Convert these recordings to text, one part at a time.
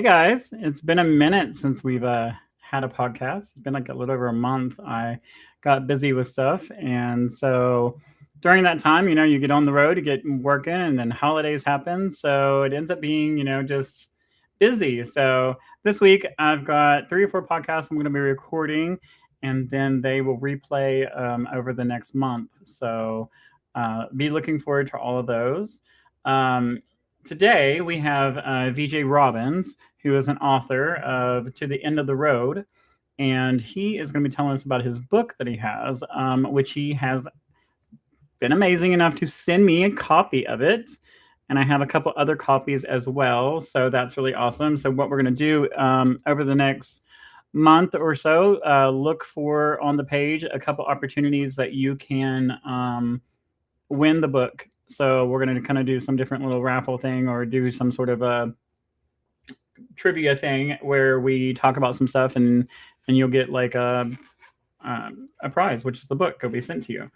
guys, it's been a minute since we've had a podcast. It's been like a little over a month. I got busy with stuff, and so during that time, you get on the road, you get working, and then holidays happen, so it ends up being just busy. So this week I've got 3 or 4 podcasts I'm going to be recording, and then they will replay over the next month. So be looking forward to all of those. Um, Today we have VJ Robbins, who is an author of To the End of the Road, and he is going to be telling us about his book that he has, which he has been amazing enough to send me a copy of it. And I have a couple other copies as well. So that's really awesome. So, what we're going to do over the next month or so, look for on the page a couple opportunities that you can win the book. So we're going to kind of do some different little raffle thing or do some sort of a trivia thing where we talk about some stuff and you'll get like a prize, which is the book will be sent to you.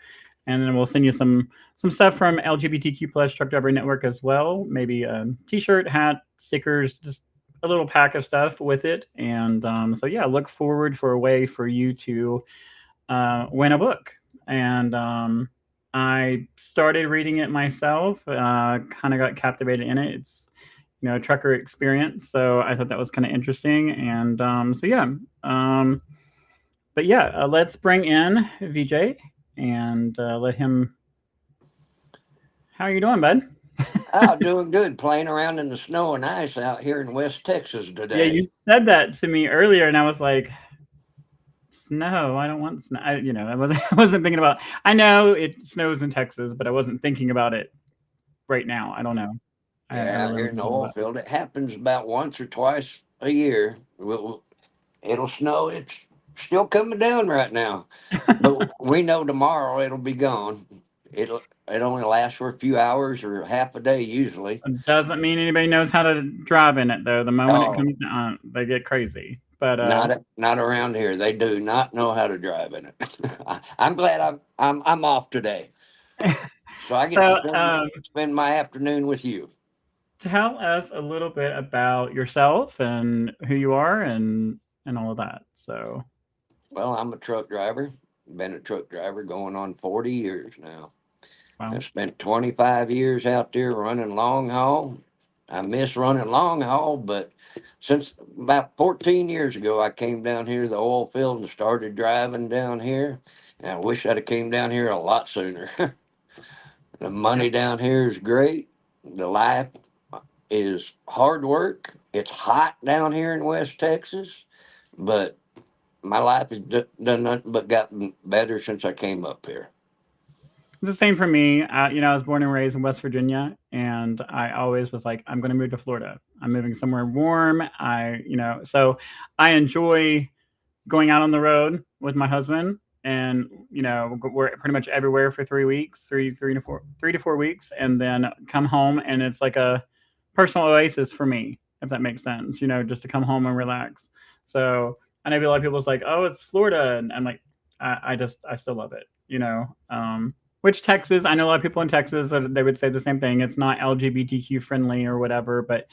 And then we'll send you some stuff from LGBTQ plus Truck Driver Network as well. Maybe a t-shirt, hat, stickers, just a little pack of stuff with it. And so yeah, look forward for a way for you to win a book. And I started reading it myself, kind of got captivated in it. It's, a trucker experience. So I thought that was kind of interesting. And so, yeah. But yeah, let's bring in VJ and let him. How are you doing, bud? Oh, doing good. Playing around in the snow and ice out here in West Texas Yeah, you today. said that to me earlier, and I was like, snow. I don't want snow. I wasn't. I wasn't thinking about. I know it snows in Texas, but I wasn't thinking about it right now. I don't know. I Yeah, out really here in wasn't the thinking oil about field, it happens about once or twice a year. It'll snow. It's still coming down right now, but we know tomorrow it'll be gone. It only lasts for a few hours or half a day usually. it. Doesn't mean anybody knows how to drive in it though. The moment it Oh, comes down, they get crazy. But not around here. They do not know how to drive in it. I'm glad I'm off today, so I get to so spend my afternoon with you. tell us a little bit about yourself and who you are and all of that. So Well, I'm a truck driver. Been a truck driver going on 40 years now. I wow, spent 25 years out there running long haul. I miss running long haul, but since about 14 years ago, I came down here to the oil field and started driving down here. And I wish I'd have came down here a lot sooner. The yeah, money down here is great. The life is hard work. It's hot down here in West Texas, but my life has done nothing but gotten better since I came up here. the same for me. I was born and raised in West Virginia, and I always was like, I'm going to move to Florida. I'm moving somewhere warm. So I enjoy going out on the road with my husband, and we're pretty much everywhere for 3 weeks, 3 to 4 weeks, and then come home, and it's like a personal oasis for me, if that makes sense. Just to come home and relax. So I know a lot of people's like, oh, it's Florida, and I'm like, I still love it. Which Texas, I know a lot of people in Texas that they would say the same thing. It's not LGBTQ friendly or whatever, but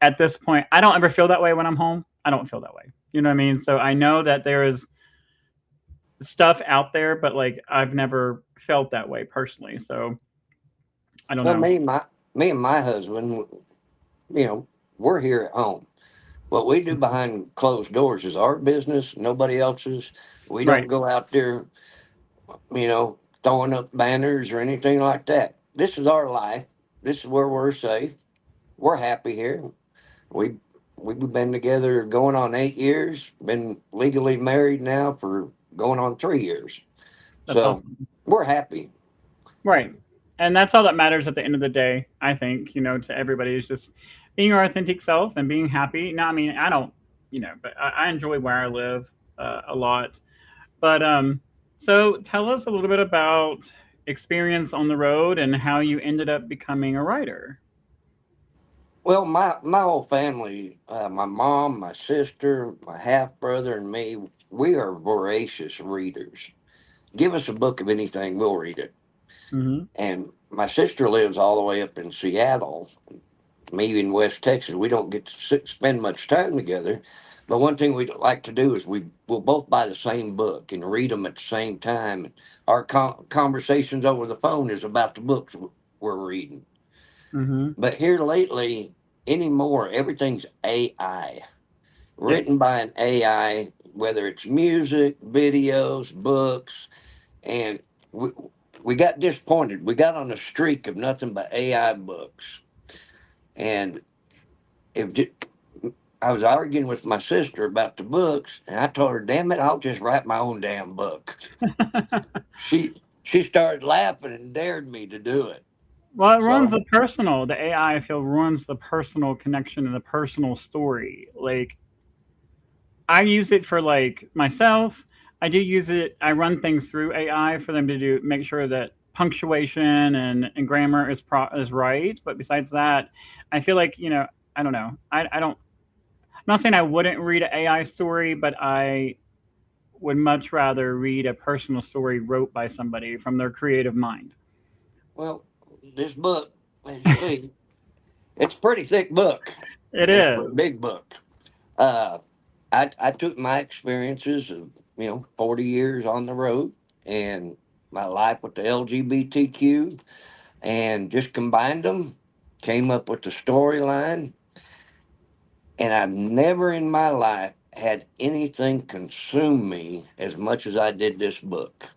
at this point, I don't ever feel that way when I'm home. I don't feel that way. You know what I mean? So I know that there is stuff out there, but like I've never felt that way personally. So I don't Well, know. me and my husband, you know, we're here at home. What we do behind closed doors is our business, nobody else's. We don't Right. go out there, throwing up banners or anything like that. This is our life. This is where we're safe. We're happy here. We we've been together going on 8 years. Been legally married now for going on 3 years. That's So awesome. we're happy. Right. And that's all that matters at the end of the day, I think, to everybody is just being your authentic self and being happy. Now, I mean, I don't, but I enjoy where I live a lot. But so tell us a little bit about experience on the road and how you ended up becoming a writer. Well, my whole family, my mom, my sister, my half brother, and me, we are voracious readers. Give us a book of anything, we'll read it. Hmm. And my sister lives all the way up in Seattle. me in West Texas, we don't get to spend much time together. But one thing we like to do is we'll both buy the same book and read them at the same time. Our conversations over the phone is about the books we're reading. Hmm. But here lately, anymore, everything's AI, written Yes. by an AI, whether it's music, videos, books, and we got disappointed. We got on a streak of nothing but AI books, and if I was arguing with my sister about the books, and I told her, "Damn it, I'll just write my own damn book." She started laughing and dared me to do it. Well, it ruins So, the personal. The AI, I feel, ruins the personal connection and the personal story. Like, I use it for like myself. I do use it. I run things through AI for them to do make sure that punctuation and grammar is right. But besides that, I feel like I don't know. I don't. I'm not saying I wouldn't read an AI story, but I would much rather read a personal story wrote by somebody from their creative mind. well, this book, as you see, it's a pretty thick book. It It's a pretty is. big book. Uh, I took my experiences of 40 years on the road and my life with the LGBTQ and just combined them, came up with the storyline, and I've never in my life had anything consume me as much as I did this book.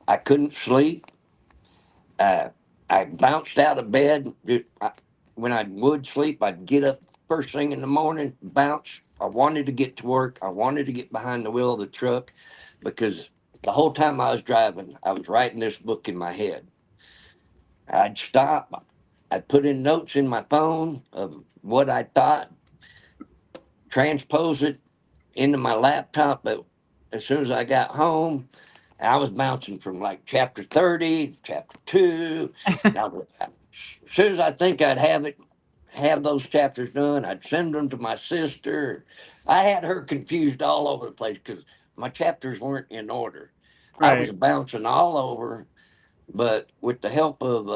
I couldn't sleep. Uh, I bounced out of bed. When I would sleep, I'd get up first thing in the morning, bounce. I wanted to get to work. I wanted to get behind the wheel of the truck because the whole time I was driving, I was writing this book in my head. I'd stop. I'd put in notes in my phone of what I thought, transpose it into my laptop. But as soon as I got home, I was bouncing from like chapter 30 to chapter 2. Now, as soon as I think I'd have those chapters done, I'd send them to my sister. I had her confused all over the place because my chapters weren't in order. I was Right. bouncing all over, but with the help of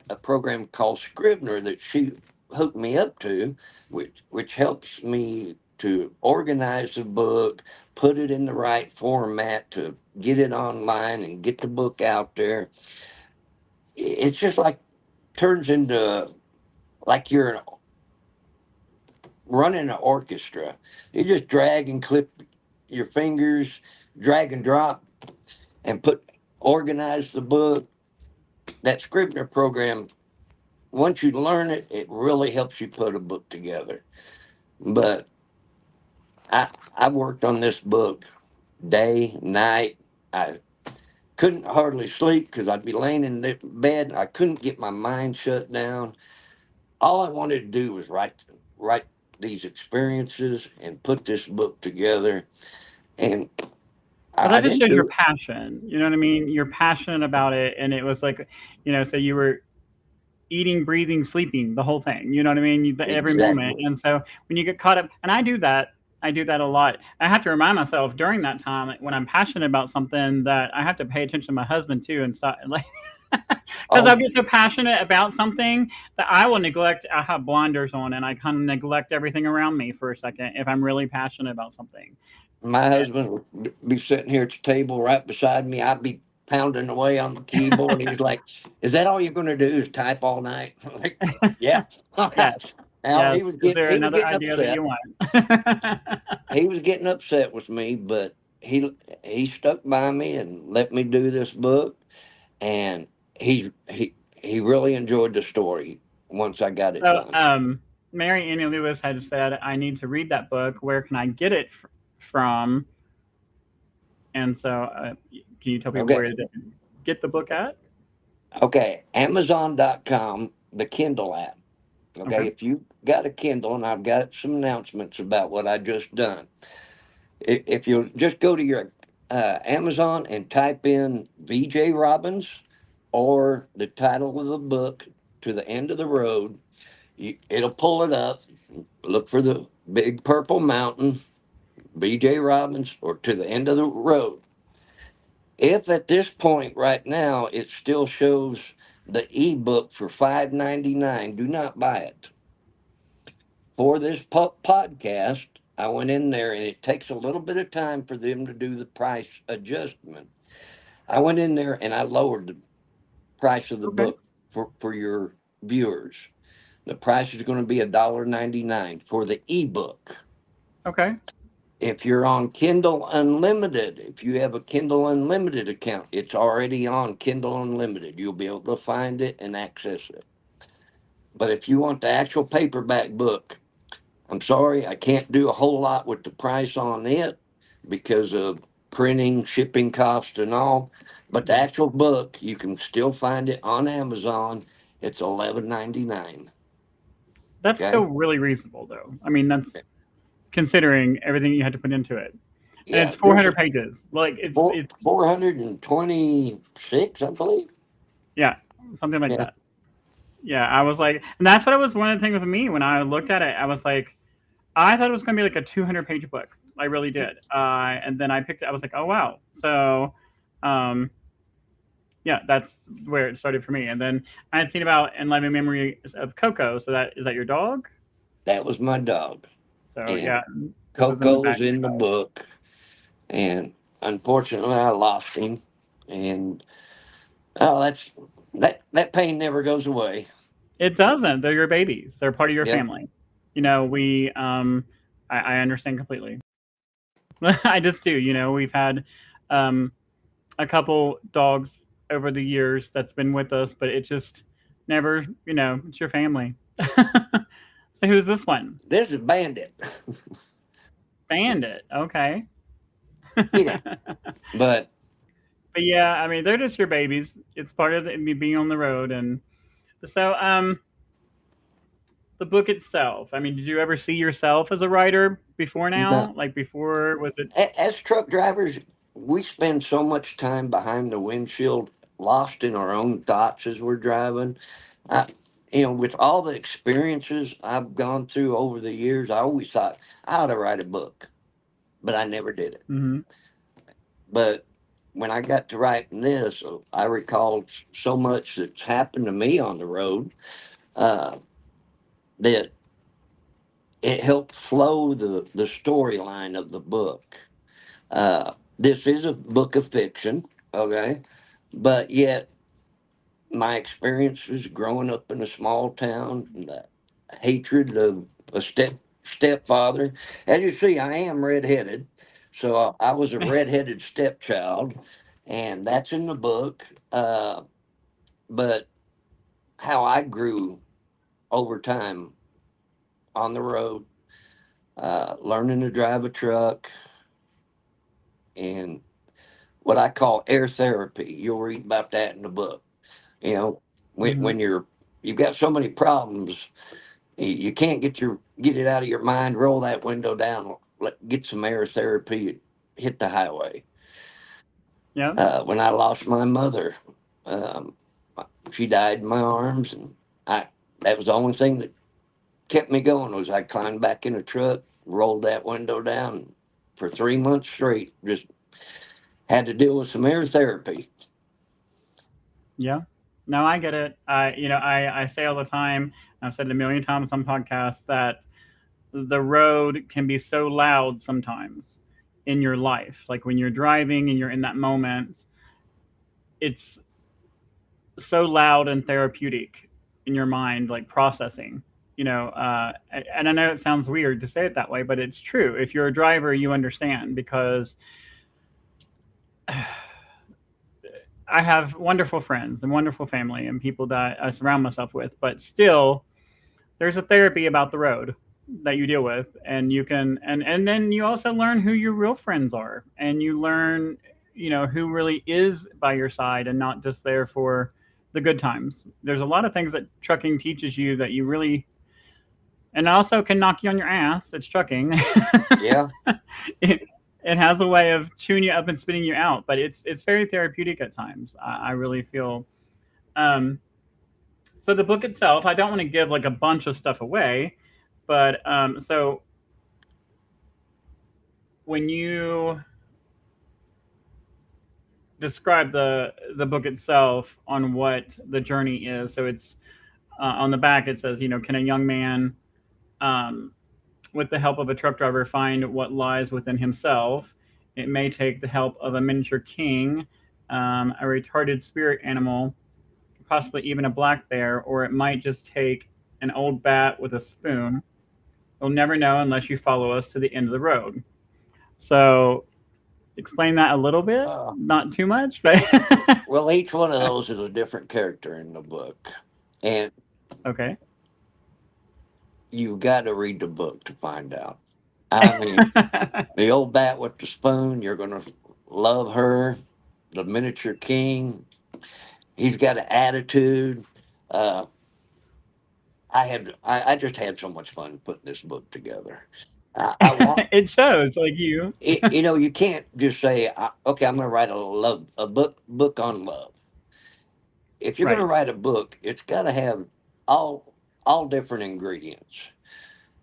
a program called Scrivener that she hooked me up to, which helps me to organize the book, put it in the right format to get it online and get the book out there. It's just like turns into like you're running an orchestra. You just drag and clip your fingers, drag and drop, and organize the book. That Scrivener program, once you learn it, it really helps you put a book together. But I worked on this book day, night. I couldn't hardly sleep because I'd be laying in the bed. I couldn't get my mind shut down. All I wanted to do was write these experiences and put this book together. And Well, I that just didn't shows your do it passion. You know what I mean? You're passionate about it, and it was like, so you were eating, breathing, sleeping, the whole thing. You know what I mean? Every moment. exactly. And so when you get caught up, and I do that. I do that a lot. I have to remind myself during that time, like, when I'm passionate about something, that I have to pay attention to my husband too, and stop like because I'll Oh, get so passionate about something that I will neglect. I have blinders on, and I kind of neglect everything around me for a second if I'm really passionate about something. my husband would be sitting here at the table right beside me. I'd be pounding away on the keyboard. He was like, "Is that all you're going to do? Is type all night?" I'm like, yeah. Yes, Now yes. Is there he was another getting idea that upset. you want? He was getting upset with me, but he stuck by me and let me do this book. And he really enjoyed the story once I got it So, done. Mary Annie Lewis had said, "I need to read that book. Where can I get it from?" And so, can you tell people Okay, where to get the book at? okay. Amazon.com, the Kindle app. Okay. Okay, if you got a Kindle, and I've got some announcements about what I just done. If you just go to your Amazon and type in VJ Robbins or the title of the book, To the End of the Road, it'll pull it up. Look for the big purple mountain, VJ Robbins, or To the End of the Road. If at this point right now it still shows the ebook for $5.99, do not buy it. for this podcast, I went in there, and it takes a little bit of time for them to do the price adjustment. I went in there and I lowered the price of the Okay. book for your viewers. The price is going to be $1.99 for the ebook. Okay. If you're on Kindle Unlimited, if you have a Kindle Unlimited account, it's already on Kindle Unlimited. You'll be able to find it and access it. But if you want the actual paperback book, I'm sorry, I can't do a whole lot with the price on it because of printing, shipping cost, and all. But the Yeah. actual book, you can still find it on Amazon. It's 11.99. That's Okay. still really reasonable, though. I mean, that's considering everything you had to put into it, and it's Yeah, there's 400 pages. Like four it's 426, I believe. yeah, something like Yeah. that. Yeah, I was like, and that's what it was. One of the things with me when I looked at it, I was like, I thought it was going to be like a 200-page book. I really did. And then I picked it. I was like, oh wow. So, um, yeah, that's where it started for me. And then I had seen about In Living Memories of Coco. So that is that your dog? That was my dog. So And yeah, this is in the back Coco's of in the your dog. book. And unfortunately, I lost him. And oh, that pain never goes away. It doesn't. They're your babies. They're part of your Yep. family. We I understand completely. I just do. We've had um a couple dogs over the years that's been with us, but it just never, it's your family. So who's this one? This is Bandit. Bandit. Okay. Yeah. But But yeah, I mean, they're just your babies. It's part of me being on the road, and so the book itself. I mean, did you ever see yourself as a writer before no, now? Like before, was it? as truck drivers, we spend so much time behind the windshield, lost in our own thoughts as we're driving. I, with all the experiences I've gone through over the years, I always thought I ought to write a book, but I never did it. Mm-hmm. But when I got to writing this, I recalled so much that's happened to me on the road, uh, that it helped flow the storyline of the book. This is a book of fiction, okay, but yet my experiences growing up in a small town, and the hatred of a stepfather. As you see, I am redheaded, so I was a redheaded stepchild, and that's in the book. But how I grew over time on the road, learning to drive a truck, and what I call air therapy. You'll read about that in the book. You know, Mm-hmm. when you've got so many problems, you can't get it out of your mind. Roll that window down. Get some air therapy. Hit the highway. Yeah. When I lost my mother, um, she died in my arms, and I that was the only thing that kept me going. Was I climbed back in a truck, rolled that window down for 3 months straight. Just had to deal with some air therapy. Yeah. No, I get it. I say all the time, I've said it a million times on podcasts that the road can be so loud sometimes in your life. Like when you're driving and you're in that moment, it's so loud and therapeutic in your mind, like processing. And I know it sounds weird to say it that way, but it's true. If you're a driver, you understand because I have wonderful friends and wonderful family and people that I surround myself with, but still, there's a therapy about the road that you deal with, and you can, and then you also learn who your real friends are, and you learn, who really is by your side and not just there for the good times. There's a lot of things that trucking teaches you that you really, and also can knock you on your ass. It's trucking. Yeah. it, it has a way of chewing you up and spitting you out, but it's very therapeutic at times. I really feel. Um, so the book itself, I don't want to give like a bunch of stuff away, but so when you describe the book itself on what the journey is, so it's on the back it says, can a young man um, with the help of a truck driver, find what lies within himself. It may take the help of a miniature king, a retarded spirit animal, possibly even a black bear, or it might just take an old bat with a spoon. You'll never know unless you follow us to the end of the road. So, explain that a little bit, Uh, not too much, but well, each one of those is a different character in the book, and okay. you've got to read the book to find out. I mean, the old bat with the spoon, you're going to love her. The miniature king, he's got an attitude. Uh, I just had so much fun putting this book together. I want It shows, like you. you know, you can't just say, okay, I'm going to write a book on love. If you're going to Right, write a book, it's got to have all all different ingredients.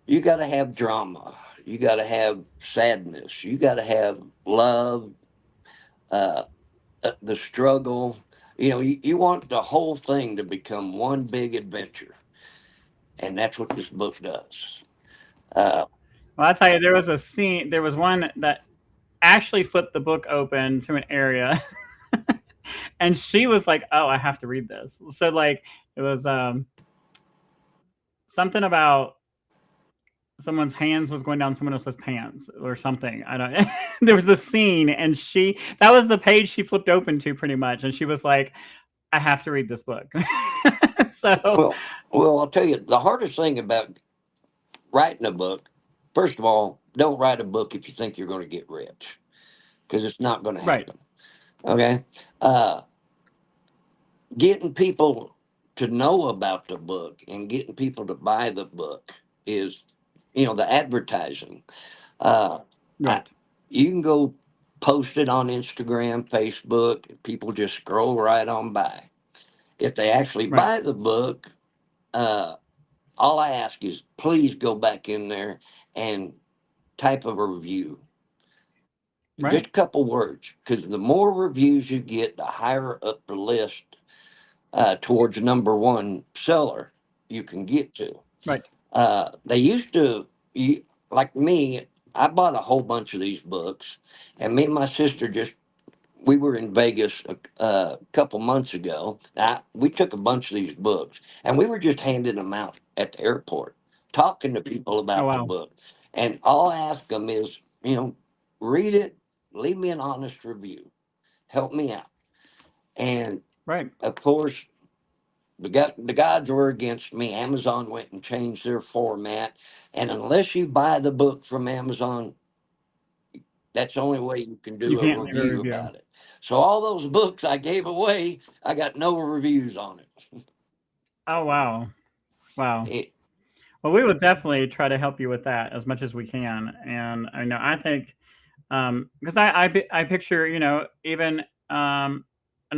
You got to have drama. You got to have sadness. You got to have love, uh, the struggle. You know, you want the whole thing to become one big adventure, and that's what this book does. Uh, well, I'll tell you, there was a scene, there was one that actually flipped the book open to an area, and she was like, "Oh, I have to read this." So, like, it was something about someone's hands was going down someone else's pants or something. I don't. There was a scene, and she that was the page she flipped open to pretty much, and she was like, "I have to read this book." So, well, I'll tell you, the hardest thing about writing a book, first of all, don't write a book if you think you're going to get rich, because it's not going to right, happen. Okay, uh, getting people to know about the book and getting people to buy the book is, you know, the advertising. Uh, I, right, you can go post it on Instagram, Facebook. People just scroll right on by. If they actually right, buy the book, uh, all I ask is please go back in there and type of a review. Just right, a couple words, because the more reviews you get, the higher up the list towards number one seller you can get to. right. They used to, you, like me, I bought a whole bunch of these books, and me and my sister just, we were in Vegas a couple months ago. We took a bunch of these books, and we were just handing them out at the airport, talking to people Oh about the wow, book. And all I ask them is, you know, read it, leave me an honest review, help me out. And right. of course, the gods were against me. Amazon went and changed their format, and unless you buy the book from Amazon, that's the only way you can You do a can't leave a review review. about it. So all those books I gave away, I got no reviews on it. Oh wow, wow. It Well, we will definitely try to help you with that as much as we can. And I know I think because I picture even an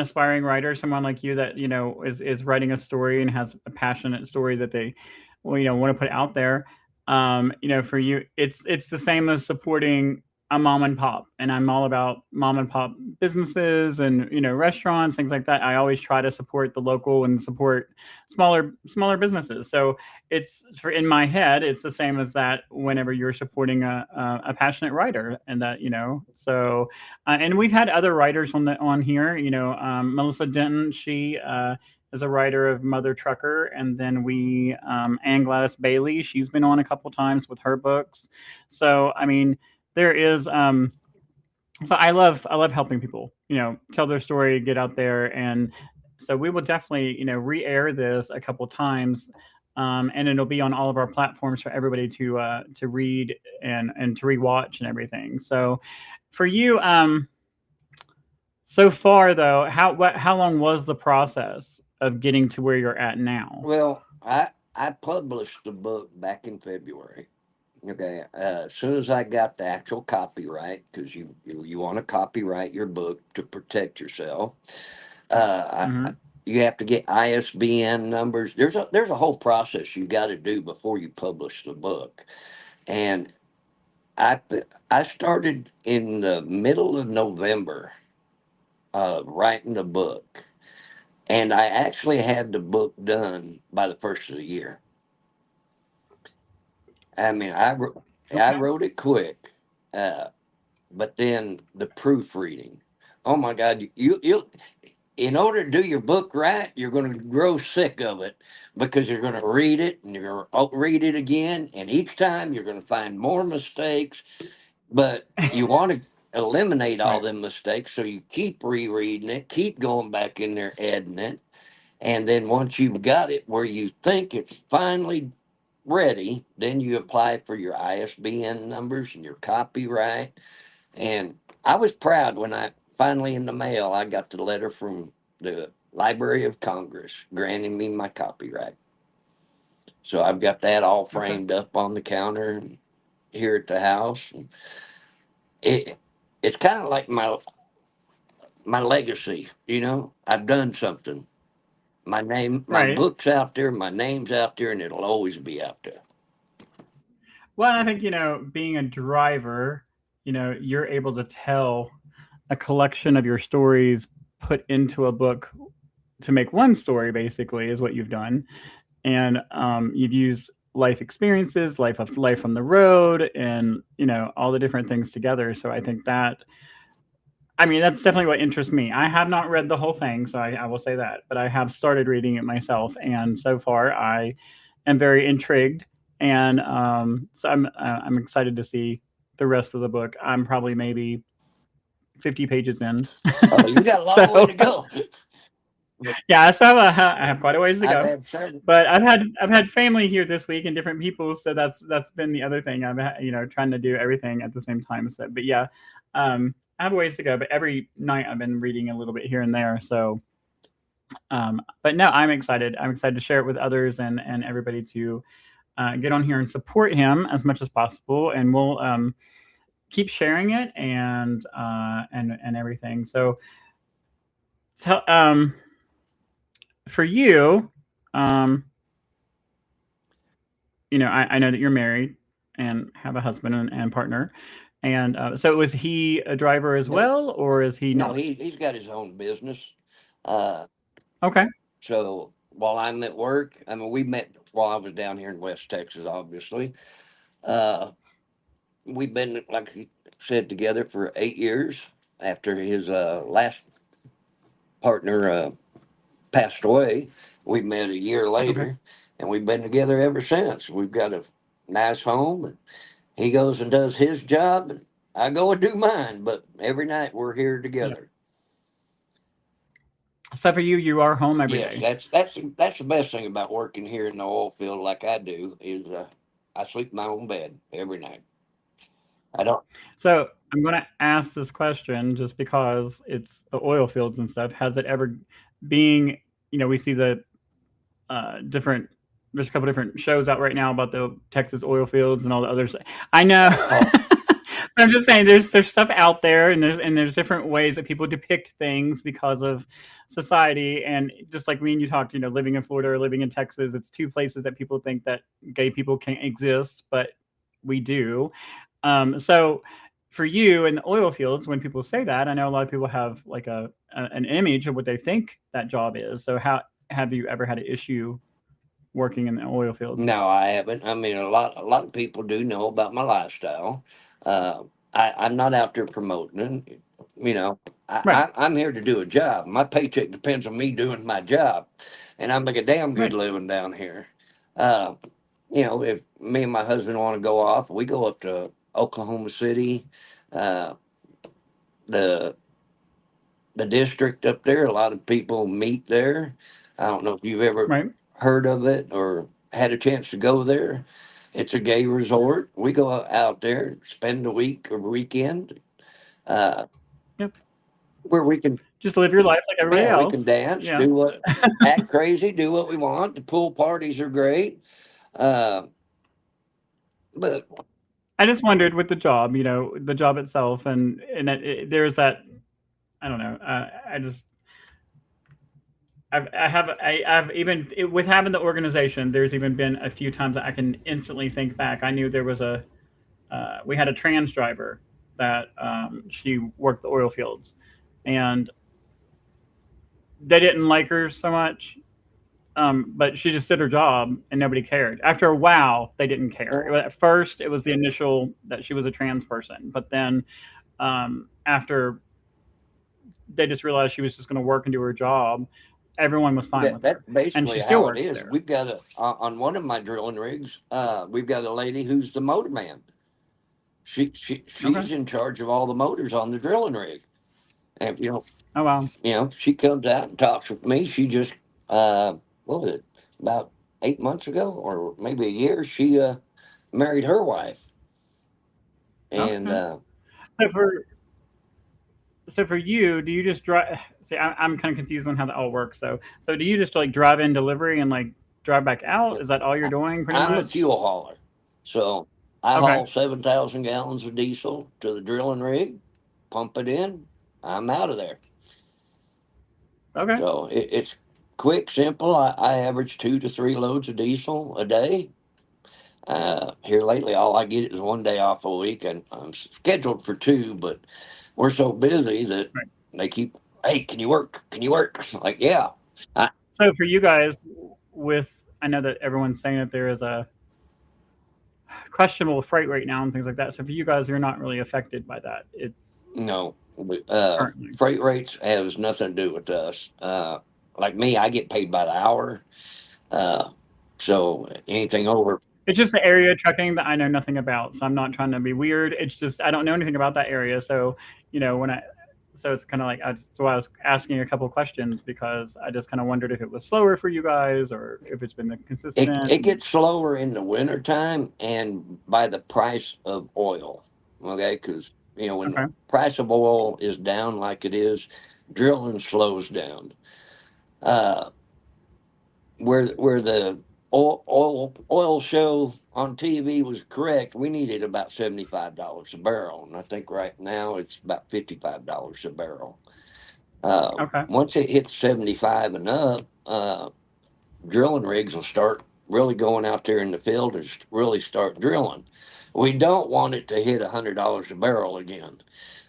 aspiring writer, someone like you that is writing a story and has a passionate story that they want to put out there. For you, it's the same as supporting a mom and pop, and I'm all about mom and pop businesses and restaurants, things like that. I always try to support the local and support smaller businesses. So it's for in my head it's the same as that whenever you're supporting a passionate writer, and that and we've had other writers on here, Melissa Denton, she is a writer of Mother Trucker, and then we Ann Gladys Bailey, she's been on a couple times with her books. So I mean there is so I love helping people, tell their story, get out there. And so we will definitely, re-air this a couple times, and it'll be on all of our platforms for everybody to read and to rewatch and everything. So for you, so far though, how long was the process of getting to where you're at now? well, I published the book back in February. Okay, as soon as I got the actual copyright, because you want to copyright your book to protect yourself. Hmm. You have to get ISBN numbers. There's a whole process you got to do before you publish the book. And I started in the middle of November writing the book, and I actually had the book done by the first of the year. I mean, I Okay. wrote it quick, uh, but then the proofreading. Oh my God, you in order to do your book right, you're going to grow sick of it because you're going to read it and you're going to read it again, and each time you're going to find more mistakes. But you want to eliminate all Right. them mistakes, so you keep rereading it, keep going back in there, editing it, and then once you've got it where you think it's finally ready, then you apply for your ISBN numbers and your copyright. And I was proud when I finally in the mail I got the letter from the Library of Congress granting me my copyright. So I've got that all Okay. framed up on the counter here at the house. And it it's kind of like my legacy. I've done something. My Right. book's out there, my name's out there, and it'll always be out there. Well, and I think, being a driver, you're able to tell a collection of your stories put into a book to make one story, basically, is what you've done. And you've used life experiences, life on the road, and all the different things together. So I think that, I mean, that's definitely what interests me. I have not read the whole thing, so I will say that, but I have started reading it myself, and so far I am very intrigued, and so I'm excited to see the rest of the book. I'm probably maybe 50 pages in. Oh, you got a long way to So go. But yeah, so I have quite a ways to I've go. had several. But I've had family here this week and different people, so that's been the other thing. Trying to do everything at the same time. So, but yeah, I have a ways to go. But every night I've been reading a little bit here and there. So, but no, I'm excited. I'm excited to share it with others and everybody to get on here and support him as much as possible. And we'll keep sharing it and everything. So for you, um, I know that you're married and have a husband and partner. And so was he a driver as No, well, or is he no, not? he's got his own business. Uh, Okay. so while I'm at work, I mean, we met while I was down here in West Texas, obviously. Uh, we've been, like he said, together for 8 years after his last partner passed away. We met a year Okay. later, and we've been together ever since. We've got a nice home, and he goes and does his job, and I go and do mine. But every night we're here Yeah. together. So for you, you are home every Yes, day. that's the best thing about working here in the oil field, like I do, is I sleep in my own bed every night. I don't. So I'm going to ask this question just because it's the oil fields and stuff. Has it ever, being, we see the different, there's a couple different shows out right now about the Texas oil fields and all the others. I know. Oh, But I'm just saying there's stuff out there, and there's different ways that people depict things because of society. And just like me and you talked, living in Florida or living in Texas, it's two places that people think that gay people can't exist, but we do. So for you in the oil fields, when people say that, I know a lot of people have like an image of what they think that job is. So how have you ever had an issue working in the oil fields? no, I haven't. I mean, a lot of people do know about my lifestyle. I'm not out there promoting it. You know, Right, I'm here to do a job. My paycheck depends on me doing my job, and I make a damn good right, living down here. Uh, if me and my husband want to go off, we go up to Oklahoma City, uh, the the district up there. A lot of people meet there. I don't know if you've ever right. heard of it or had a chance to go there. It's a gay resort. We go out there, spend a week or weekend, uh, Yep. where we can, Just live your life like everybody yeah, we can else. dance, Yeah. act crazy, do what we want. The pool parties are great. Uh, but I just wondered with the job, the job itself, there's that. I don't know. I just I've even with having the organization. There's even been a few times that I can instantly think back. I knew there was we had a trans driver that she worked the oil fields, and they didn't like her so much. But she just did her job and nobody cared. After a while, they didn't care. Well, At first, it was the initial that she was a trans person, but then after they just realized she was just going to work and do her job, everyone was fine with that's her, and she basically still how it works is. there. We've got on one of my drilling rigs. We've got a lady who's the motor man. Okay. She's in charge of all the motors on the drilling rig. And Oh wow. she comes out and talks with me. She just what was it, about 8 months ago or maybe a year? She married her wife, and Okay. So for you, do you just drive? See, I'm kind of confused on how that all works. So do you just like drive in delivery and like drive back out? Is that all you're I, doing pretty I'm the much? fuel hauler. So I Okay. haul 7,000 gallons of diesel to the drilling rig, pump it in. I'm out of there. Okay. So it's quick, simple. I average 2 to 3 loads of diesel a day. Here lately, all I get is 1 day off a week, and I'm scheduled for two, but we're so busy that Right. they keep, hey, can you work? Can you work? Like, yeah. I, So for you guys, with I know that everyone's saying that there is a questionable freight right now and things like that. So for you guys, you're not really affected by that. It's no, currently. freight rates has nothing to do with us. Like me, I get paid by the hour. Uh, so anything over, It's just the area trucking that I know nothing about. So I'm not trying to be weird. It's just I don't know anything about that area. So when I so it's kind of like that's why I was asking a couple of questions because I just kind of wondered if it was slower for you guys or if it's been consistent. it gets slower in the wintertime and by the price of oil. Okay, because when the Okay. price of oil is down like it is, drilling slows down. Uh, where the oil show on TV was correct, we needed about $75 a barrel, and I think right now it's about $55 a barrel. Okay. Once it hits 75 and up, drilling rigs will start really going out there in the field and really start drilling. We don't want it to hit $100 a barrel again.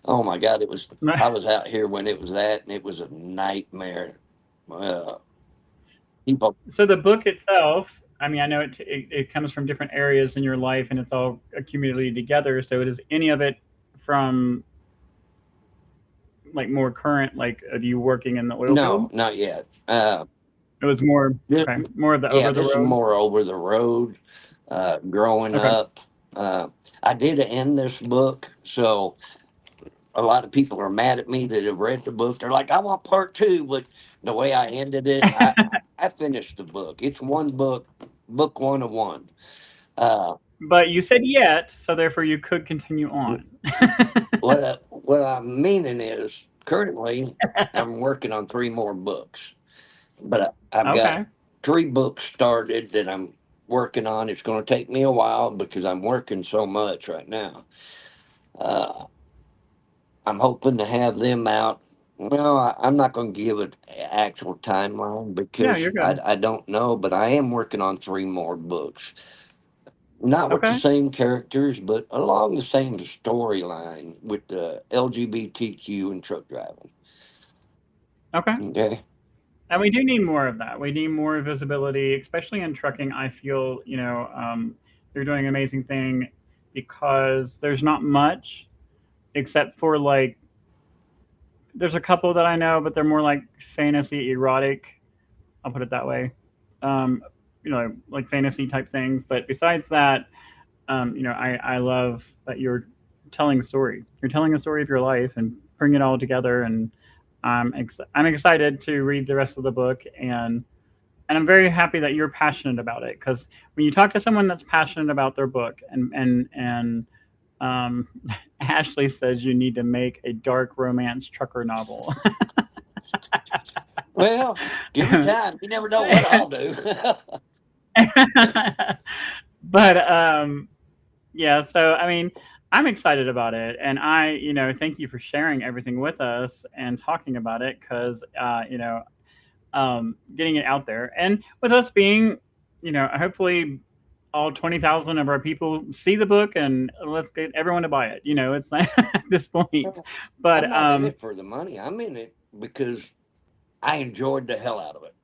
Oh my God, it was. I was out here when it was that, and it was a nightmare. Uh, people, So the book itself, I mean, I know it comes from different areas in your life and it's all accumulated together. So it is any of it from like more current, like of you working in the oil field? no, not yet. It was more This, okay, more of the yeah, over the this is road. more over the road. Growing Okay. up, I did end this book, so a lot of people are mad at me that have read the book. They're like, "I want part two," but the way I ended it, I finished the book. It's one book, book 101. Uh, But you said yet, so therefore you could continue on. what I'm meaning is currently I'm working on 3 more books, but I've got Okay. 3 books started that I'm working on. It's going to take me a while because I'm working so much right now. Uh, I'm hoping to have them out. Well, I'm not going to give an actual timeline No, because you're good. I don't know, but I am working on 3 more books. Not with the Okay. same characters, but along the same storyline with the LGBTQ and truck driving. Okay. Okay. And we do need more of that. We need more visibility, especially in trucking. I feel, you're doing an amazing thing because there's not much except for like, there's a couple that I know, but they're more like fantasy erotic. I'll put it that way. Um, like fantasy type things. But besides that, I love that you're telling a story. You're telling a story of your life and bringing it all together. And I'm excited to read the rest of the book. And I'm very happy that you're passionate about it because when you talk to someone that's passionate about their book and um, Ashley says you need to make a dark romance trucker novel. Well, give me time. You never know what I'll do. But yeah, so I mean, I'm excited about it, and thank you for sharing everything with us and talking about it because getting it out there, and with us being, hopefully all 20,000 of our people see the book, and let's get everyone to buy it. It's not at this point, I'm but not in it for the money. I'm in it because I enjoyed the hell out of it.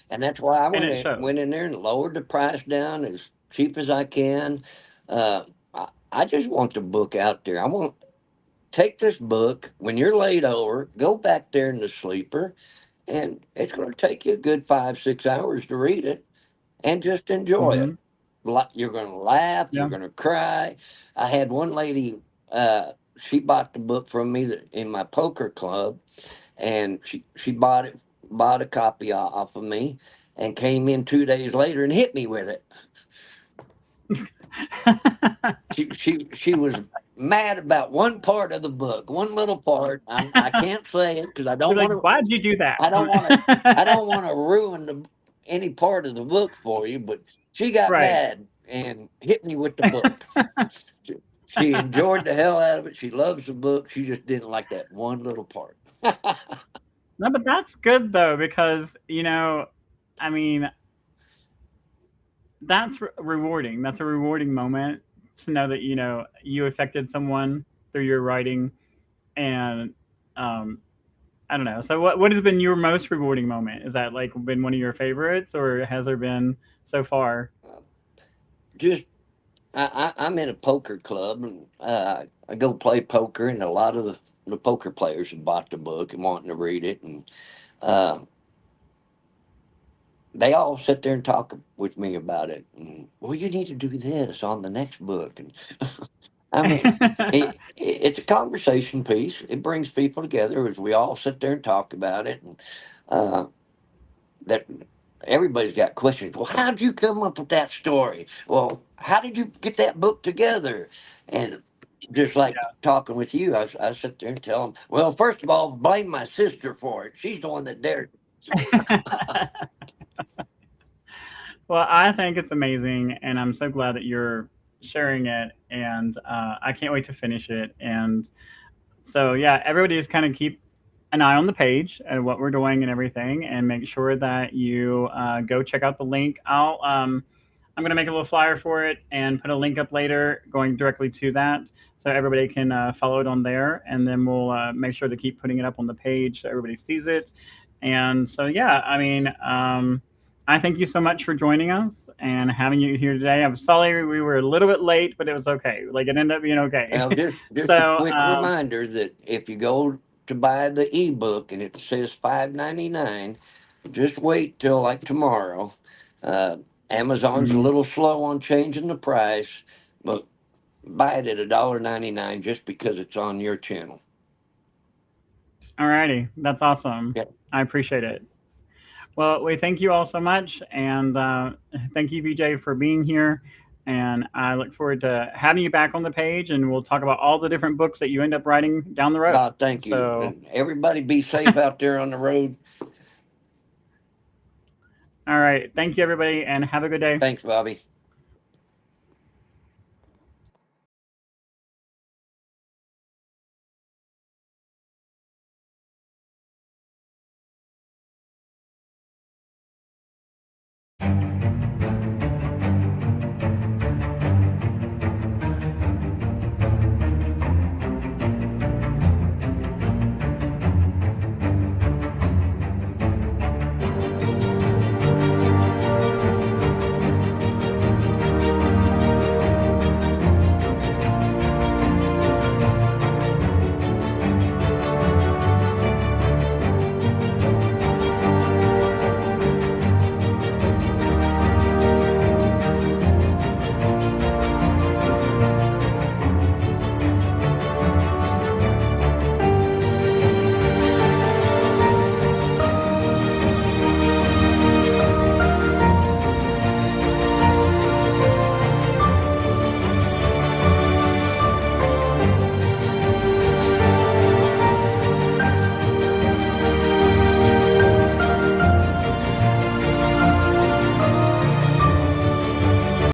And that's why I And went it went shows. in there and lowered the price down as cheap as I can. I just want the book out there. I want take this book when you're laid over, go back there in the sleeper, and it's going to take you a good 5 6 hours to read it, and just enjoy it. Hmm. You're going to laugh, you're Yeah. going to cry. I had one lady. She bought the book from me in my poker club, and she bought a copy off of me, and came in 2 days later and hit me with it. She was mad about one part of the book, one little part. I can't say it because You're like, why'd you do that? I don't want to I don't want to ruin any part of the book for you. But she got Right. mad and hit me with the book. She enjoyed the hell out of it. She loves the book. She just didn't like that one little part. No, but that's good though, because I mean, that's rewarding. That's a rewarding moment to know that you affected someone through your writing, and um, I don't know. So what has been your most rewarding moment? Is that like been one of your favorites, or has there been so far? Just I'm in a poker club, and I go play poker, and a lot of the poker players have bought the book and wanting to read it, and uh, they all sit there and talk with me about it. And, well, you need to do this on the next book, and I mean, it's a conversation piece. It brings people together as we all sit there and talk about it, and uh, that everybody's got questions. Well, how did you come up with that story? Well, how did you get that book together? And just like talking with you, I sit there and tell them, well, first of all, blame my sister for it. She's the one that dared. Well, I think it's amazing, and I'm so glad that you're sharing it, and I can't wait to finish it. And so, yeah, everybody just kind of keep an eye on the page and what we're doing and everything, and make sure that you go check out the link. I'm going to make a little flyer for it and put a link up later going directly to that, so everybody can follow it on there, and then we'll make sure to keep putting it up on the page so everybody sees it. And so, yeah, I mean, I thank you so much for joining us and having you here today. I'm sorry we were a little bit late, but it was okay. Like, it ended up being okay. Well, just a So, quick reminder that if you go to buy the ebook and it says $5.99, just wait till like tomorrow. Uh, Amazon's a mhm. little slow on changing the price, but buy it at $1.99 just because it's on your channel. Alrighty, that's awesome. Yeah. I appreciate it. Well, we thank you all so much, and thank you, VJ, for being here. And I look forward to having you back on the page, and we'll talk about all the different books that you end up writing down the road. Thank you. So, And everybody be safe out there on the road. all right, thank you, everybody, and have a good day. Thanks, Bobby.